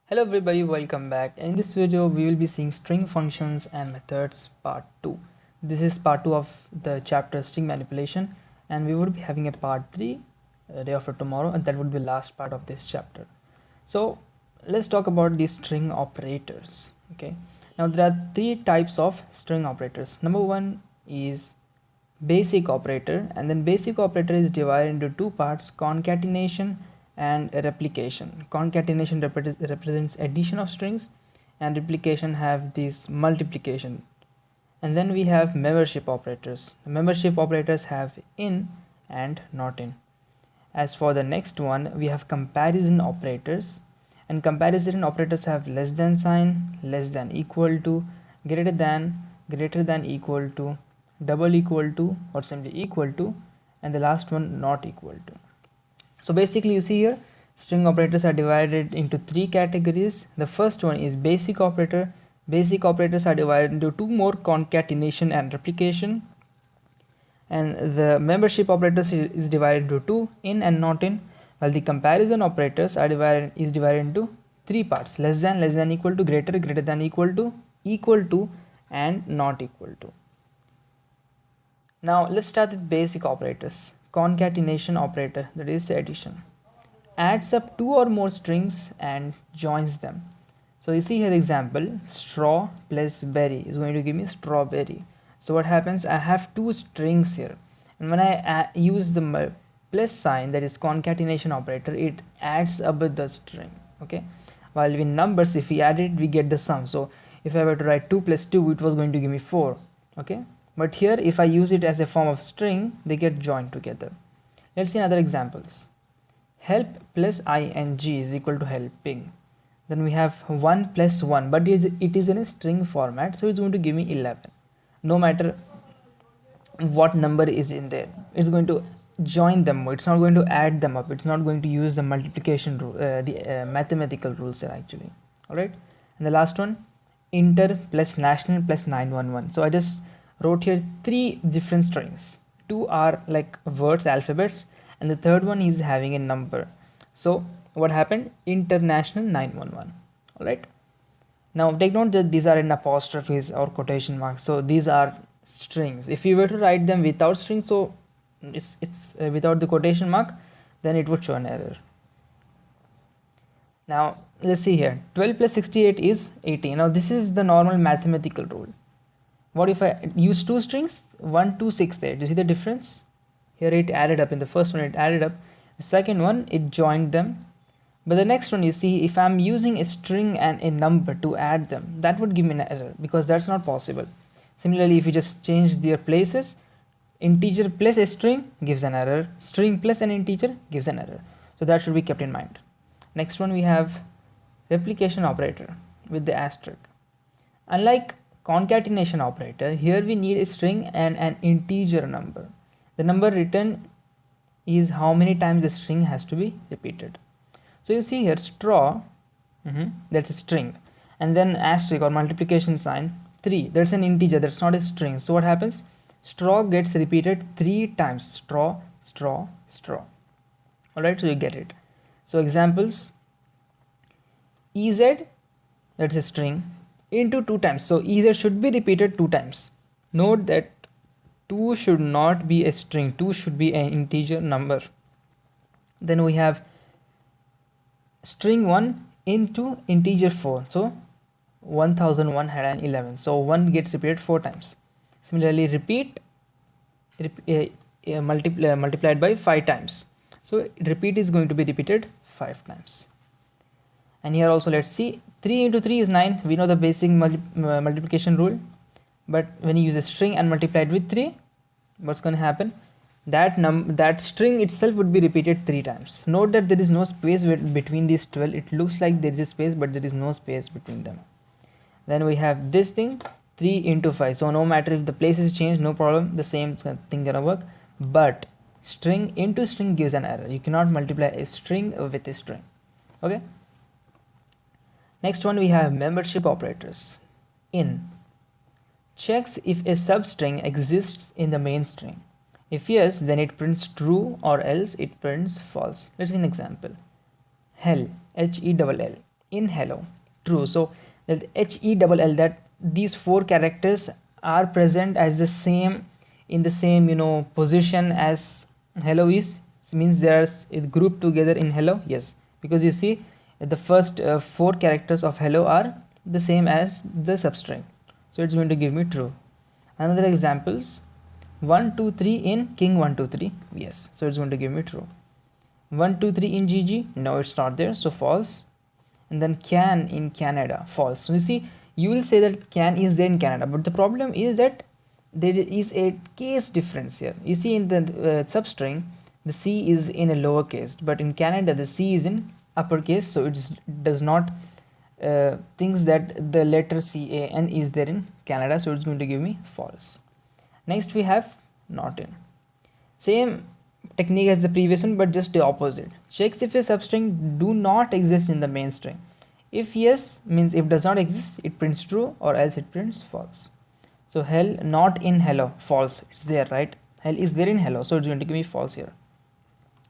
Hello everybody, welcome back. In this video we will be seeing string functions and methods part 2. This is part 2 of the chapter string manipulation, and we would be having a part 3 day after tomorrow, and that would be last part of this chapter. So let's talk about these string operators. Okay, now there are three types of string operators. Number one is basic operator, and then basic operator is divided into two parts: concatenation and replication. Concatenation represents addition of strings, and replication have this multiplication. And then we have membership operators. Membership operators have in and not in. As for the next one, we have comparison operators, and comparison operators have less than sign, less than equal to, greater than equal to, double equal to, or simply equal to, and the last one not equal to. So basically you see here string operators are divided into three categories. The first one is basic operator. Basic operators are divided into two more: concatenation and replication. And the membership operators is divided into two: in and not in, while the comparison operators are divided into three parts: less than equal to, greater than equal to, and not equal to. Now let's start with basic operators. Concatenation operator, that is addition, adds up two or more strings and joins them. So you see here the example: straw plus berry is going to give me strawberry. So what happens, I have two strings here, and when I use the plus sign, that is concatenation operator, it adds up with the string. Okay, while in numbers, if we add it, we get the sum. So if I were to write 2 plus 2, it was going to give me 4. Okay, but here if I use it as a form of string, they get joined together. Let's see another examples. Help plus ing is equal to helping. Then we have 1 plus 1, but it is in a string format, so it's going to give me 11. No matter what number is in there, it's going to join them. It's not going to add them up. It's not going to use the multiplication rule, the mathematical rules actually. All right, and the last one, inter plus national plus 911. So I just wrote here three different strings. Two are like words, alphabets, and the third one is having a number. So what happened, international 911. all right, now take note that these are in apostrophes or quotation marks, so these are strings. If you were to write them without strings, so it's without the quotation mark, then it would show an error. Now let's see here, 12 plus 68 is 80. Now this is the normal mathematical rule. What if I use two strings, 1 2 6 there? Do you see the difference? Here it added up. In the first one it added up, the second one it joined them. But the next one, you see, if I'm using a string and a number to add them, that would give me an error, because that's not possible. Similarly, if you just change their places, integer plus a string gives an error, string plus an integer gives an error. So that should be kept in mind. Next one, we have replication operator with the asterisk. Unlike concatenation operator, here we need a string and an integer number. The number written is how many times the string has to be repeated. So you see here straw, that's a string, and then asterisk or multiplication sign 3, that's an integer, that's not a string. So what happens, straw gets repeated 3 times, straw, straw, straw. All right, so you get it. So examples, ez, that's a string, into 2 times. So ez should be repeated 2 times. Note that 2 should not be a string, 2 should be an integer number. Then we have string 1 into integer 4, so 1111. So 1 gets repeated 4 times. Similarly, multiplied by 5 times, so repeat is going to be repeated 5 times. And here also, let's see, 3 into 3 is 9. We know the basic multiplication rule, but when you use a string and multiply it with 3, what's going to happen, that string itself would be repeated 3 times. Note that there is no space between these 12. It looks like there is a space, but there is no space between them. Then we have this thing, 3 into 5. So no matter if the place is changed, no problem, the same thing gonna work. But string into string gives an error. You cannot multiply a string with a string. Okay, next one, we have membership operators. In checks if a substring exists in the main string. If yes, then it prints true, or else it prints false. Let's see an example. Hell, Hell, in hello, true. So that HELL, that these four characters are present as the same in the same position as hello is, means there's it grouped together in hello. Yes, because you see the first four characters of hello are the same as the substring, so it's going to give me true. Another examples, 1 2 3 in king 1 2 3, yes, so it's going to give me true. 1 2 3 in GG, no, it's not there, so false. And then can in Canada, false. So you see, you will say that can is there in Canada, but the problem is that there is a case difference here. You see, in the substring, the C is in a lowercase, but in Canada the C is in uppercase, so it does not thinks that the letter CAN is there in Canada, so it's going to give me false. Next we have not in. Same technique as the previous one, but just the opposite. Checks if a substring do not exist in the main string. If yes, means if does not exist, it prints true, or else it prints false. So hell not in hello, false. It's there, right? Hell is there in hello, so it's going to give me false here.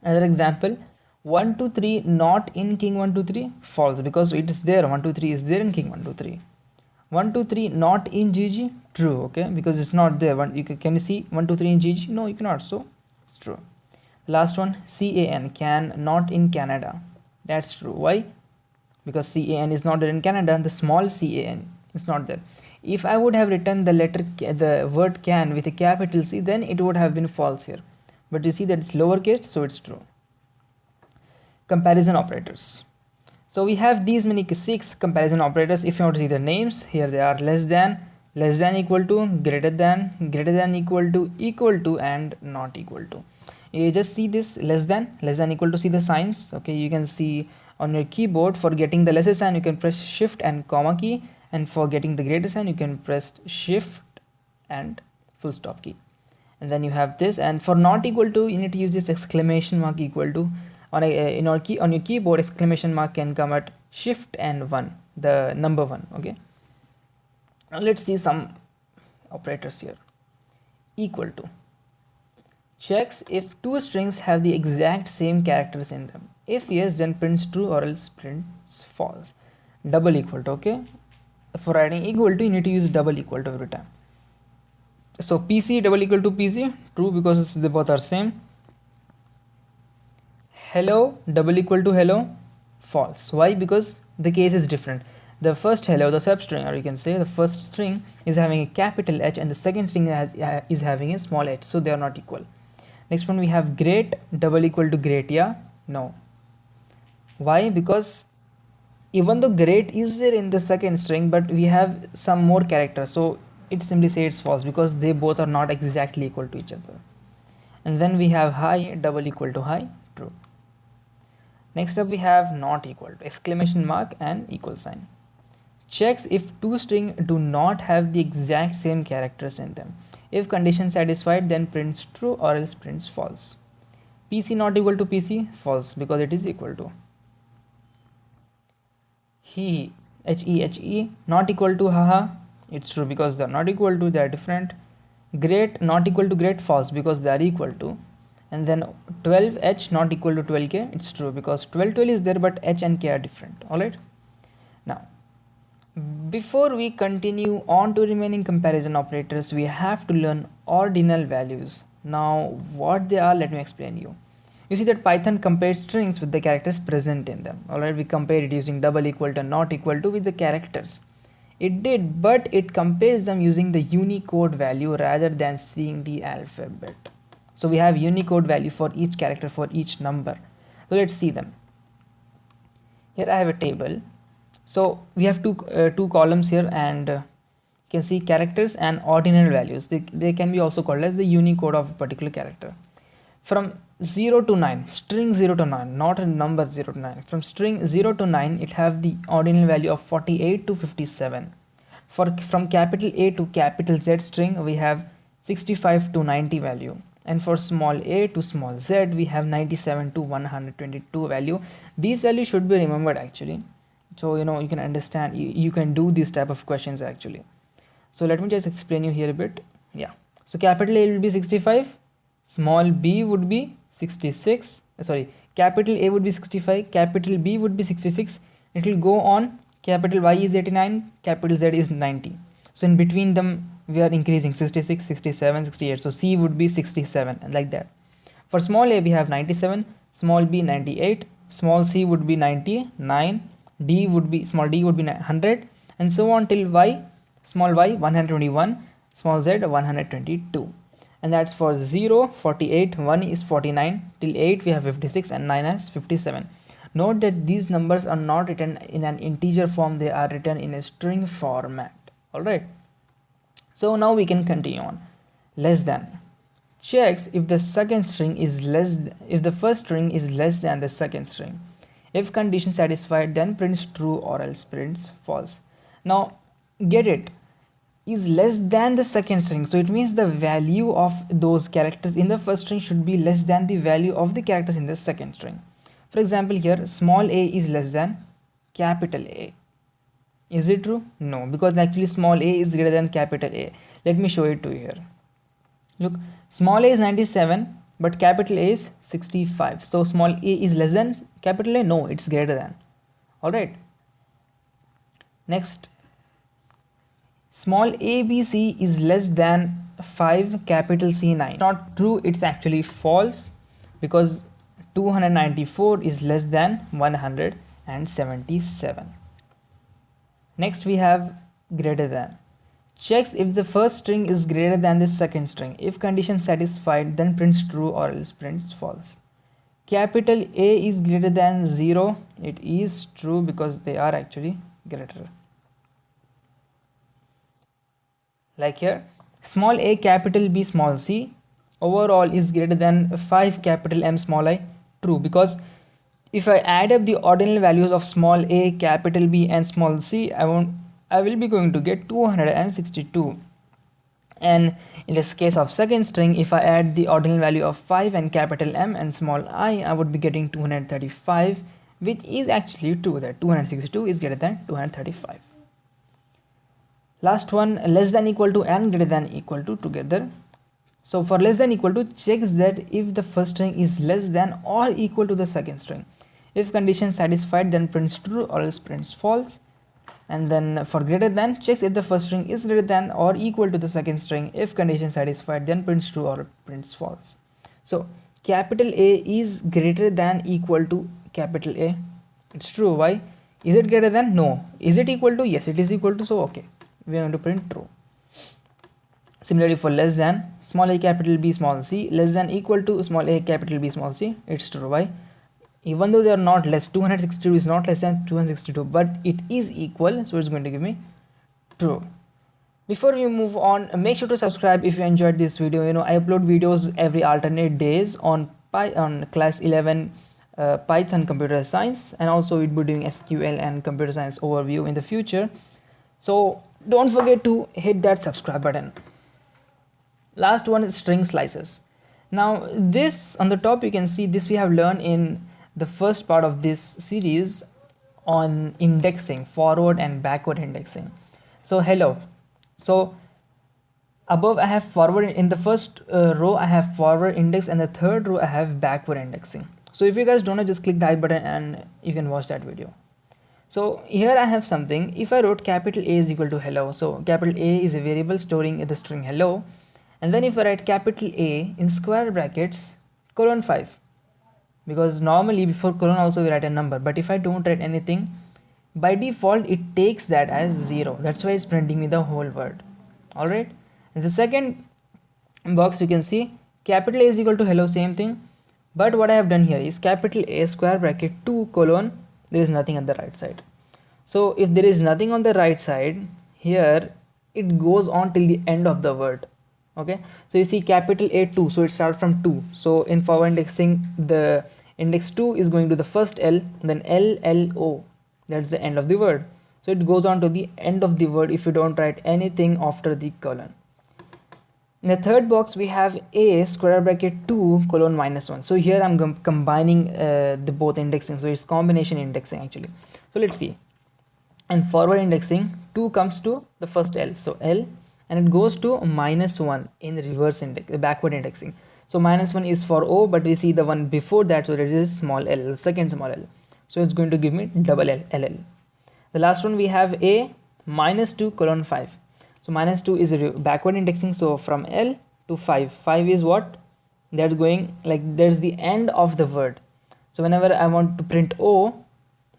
Another example, 1 2 3 not in king 1 2 3, false, because it is there. 1 2 3 is there in king 1 2 3. 1 2 3 not in GG, true, okay, because it's not there. Can you see 1 2 3 in GG? No, you cannot, so it's true. Last one, CAN, can not in Canada, that's true. Why? Because CAN is not there in Canada, the small CAN is not there. If I would have written the word can with a capital C, then it would have been false here, but you see that it's lowercase, so it's true. Comparison operators. So we have these many 6 comparison operators. If you want to see the names, here they are: less than, equal to, greater than, equal to, and not equal to. You just see this less than, equal to, see the signs. Okay, you can see on your keyboard, for getting the lesser sign you can press shift and comma key, and for getting the greater sign you can press shift and full stop key. And then you have this, and for not equal to you need to use this exclamation mark equal to. On your keyboard, exclamation mark can come at shift and 1, the number 1. Okay, now let's see some operators here. Equal to checks if two strings have the exact same characters in them. If yes, then prints true, or else prints false. Double equal to, okay, for writing equal to you need to use double equal to every time. So PC double equal to PC, true, because they both are same. Hello double equal to hello, false. Why? Because the case is different. The first hello, the substring, or you can say the first string is having a capital H, and the second string is having a small h, so they are not equal. Next one, we have great double equal to great, yeah, no. Why? Because even though great is there in the second string, but we have some more characters, so it simply say it's false, because they both are not exactly equal to each other. And then we have high double equal to high, true. Next up we have not equal to, exclamation mark and equal sign. Checks if two strings do not have the exact same characters in them. If condition satisfied, then prints true, or else prints false. PC not equal to PC, false, because it is equal to. He, he, not equal to haha, it's true, because they are not equal to, they are different. Great not equal to great, false, because they are equal to. And then 12h not equal to 12k, it's true, because 12 is there, but h and k are different. Alright, now before we continue on to remaining comparison operators, we have to learn ordinal values. Now what they are, let me explain you. You see that Python compares strings with the characters present in them. Alright, we compare it using double equal to, not equal to with the characters. It did, but it compares them using the Unicode value rather than seeing the alphabet. So we have Unicode value for each character, for each number. So let's see them. Here I have a table. So we have two columns here, and you can see characters and ordinal values. They can be also called as the Unicode of a particular character. From 0 to 9, string 0 to 9, not a number 0 to 9. From string 0 to 9, it have the ordinal value of 48 to 57. From capital A to capital Z string, we have 65 to 90 value. And for small a to small z, we have 97 to 122 value. These values should be remembered actually, so you can understand, you can do these type of questions actually. So let me just explain you here a bit. Yeah, so capital A will be 65, small b would be 66, sorry, capital A would be 65, capital B would be 66, it will go on. Capital Y is 89, capital Z is 90. So in between them we are increasing 66, 67, 68. So C would be 67 and like that. For small a we have 97, small b 98, small c would be 99, small d would be 100, and so on till y, small y 121, small z 122. And that's for 0, 48, 1 is 49, till 8 we have 56 and 9 is 57. Note that these numbers are not written in an integer form, they are written in a string format. Alright. So now we can continue on. Less than. Checks if the second string is if the first string is less than the second string. If condition satisfied, then prints true or else prints false. Now get it, is less than the second string, so it means the value of those characters in the first string should be less than the value of the characters in the second string. For example, here small a is less than capital A. Is it true? No, because actually small a is greater than capital A. Let me show it to you here. Look, small a is 97 but capital A is 65. So small a is less than capital A? No, it's greater than. Alright. Next, small ABC is less than 5 capital C9. Not true, it's actually false, because 294 is less than 177. Next we have greater than. Checks if the first string is greater than the second string. If condition satisfied, then prints true or else prints false. Capital A is greater than 0. It is true because they are actually greater. Like here, small a capital B small c overall is greater than 5 capital M small I. True, because if I add up the ordinal values of small a, capital B and small c, I will be going to get 262. And in this case of second string, if I add the ordinal value of 5 and capital M and small I would be getting 235, which is actually true, that 262 is greater than 235. Last one, less than equal to and greater than equal to together. So for less than equal to, checks that if the first string is less than or equal to the second string. If condition satisfied, then prints true or else prints false. And then for greater than, checks if the first string is greater than or equal to the second string. If condition satisfied, then prints true or prints false. So capital A is greater than equal to capital A. It's true. Why? Is it greater than? No. Is it equal to? Yes, it is equal to. So okay, we are going to print true. Similarly for less than, small a capital B small c less than equal to small a capital B small c. It's true. Why? Even though they are not less, 262 is not less than 262, but it is equal, so it's going to give me true. Before we move on, make sure to subscribe if you enjoyed this video. I upload videos every alternate days on class 11 Python computer science, and also we'll be doing SQL and computer science overview in the future. So don't forget to hit that subscribe button. Last one is string slices. Now this, on the top you can see this we have learned in the first part of this series on indexing, forward and backward indexing. So hello, so above I have forward, in the first row I have forward index, and the third row I have backward indexing. So if you guys don't know, just click the I button and you can watch that video. So here I have something. If I wrote capital A is equal to hello, so capital A is a variable storing the string hello, and then if I write capital A in square brackets colon 5, because normally before colon also we write a number, but if I don't write anything, by default it takes that as 0. That's why it's printing me the whole word. Alright, in the second box you can see capital A is equal to hello, same thing, but what I have done here is capital A square bracket 2 colon, there is nothing on the right side. So if there is nothing on the right side, here it goes on till the end of the word. Okay, so you see capital A 2, so it starts from 2. So in forward indexing, the index 2 is going to the first L, then L, L, O. That's the end of the word. So it goes on to the end of the word if you don't write anything after the colon. In the third box we have A square bracket 2 colon minus 1. So here I'm combining the both indexing, so it's combination indexing actually. So let's see. In forward indexing, 2 comes to the first L, so L, and it goes to minus 1 in the reverse index, backward indexing. So minus 1 is for O, but we see the one before that, so it is small l, second small l. so it's going to give me double LL. The last one we have A minus 2 colon 5. So minus 2 is backward indexing, so from L to 5. 5 is what? That's going like there's the end of the word. So whenever I want to print O,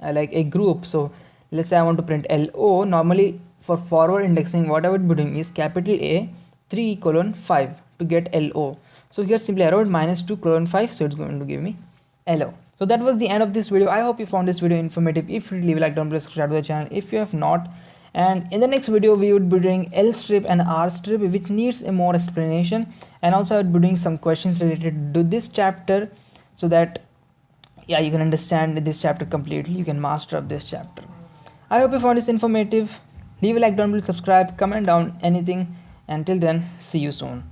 I like a group. So let's say I want to print LO. Normally for forward indexing, what I would be doing is capital A 3 colon 5 to get LO. So here simply I wrote minus 2 colon 5, so it's going to give me LO. So that was the end of this video. I hope you found this video informative. If you leave a like down below, subscribe to the channel if you have not. And in the next video we would be doing L strip and R strip, which needs a more explanation, and also I would be doing some questions related to this chapter, so that yeah, you can understand this chapter completely, you can master up this chapter. I hope you found this informative. Leave a like down below, subscribe, comment down anything. Until then, see you soon.